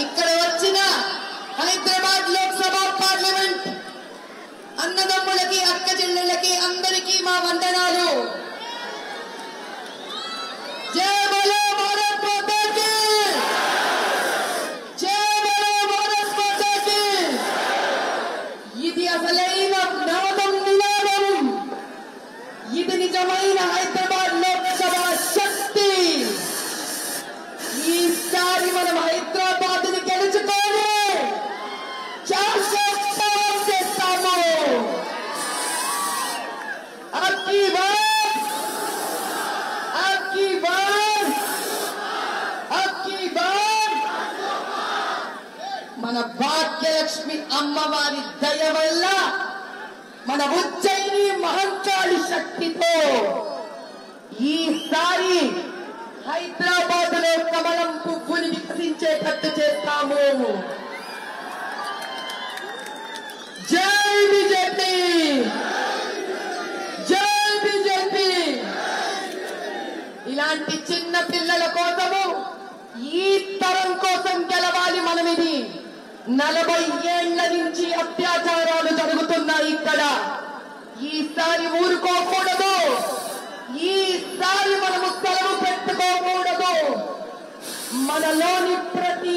ఇక్కడ వచ్చిన హైదరాబాద్ లోక్సభ పార్లమెంట్ అన్నదమ్ములకి అక్క చెల్లెళ్ళకి అందరికీ మా వందనాలు. జై బోలో భారత్ మాతా కీ, జై బోలో భారత్ మాతా కీ. ఇది అసలైన నాదం నినాదం, ఇది నిజమైన హైదరాబాద్ లోక్సభ శక్తి. ఈసారి మనం హైదరాబాద్ ని గెలుచుకొని చేస్తాము. అబ్కీ బార్, అబ్కీ బార్, అబ్కీ బార్ మన భాగ్యలక్ష్మి అమ్మవారి దయ వల్ల, మన ఉజ్జయిని మహంకాళి శక్తితో ఈసారి హైదరాబాద్ లో కమలం పువ్వుని వికసించేటట్టు చేస్తాము. జై బీజేపీ, జై బీజేపీ. ఇలాంటి చిన్న పిల్లల కోసము, ఈ తరం కోసం గెలవాలి మనమిది. 40 ఏళ్ల నుంచి అత్యాచారాలు జరుగుతున్నాయి ఇక్కడ. ఈసారి ఊరుకోకూడదు, ఈసారి మనము సెలవు పెట్టుకోకూడదు. మనలోని ప్రతి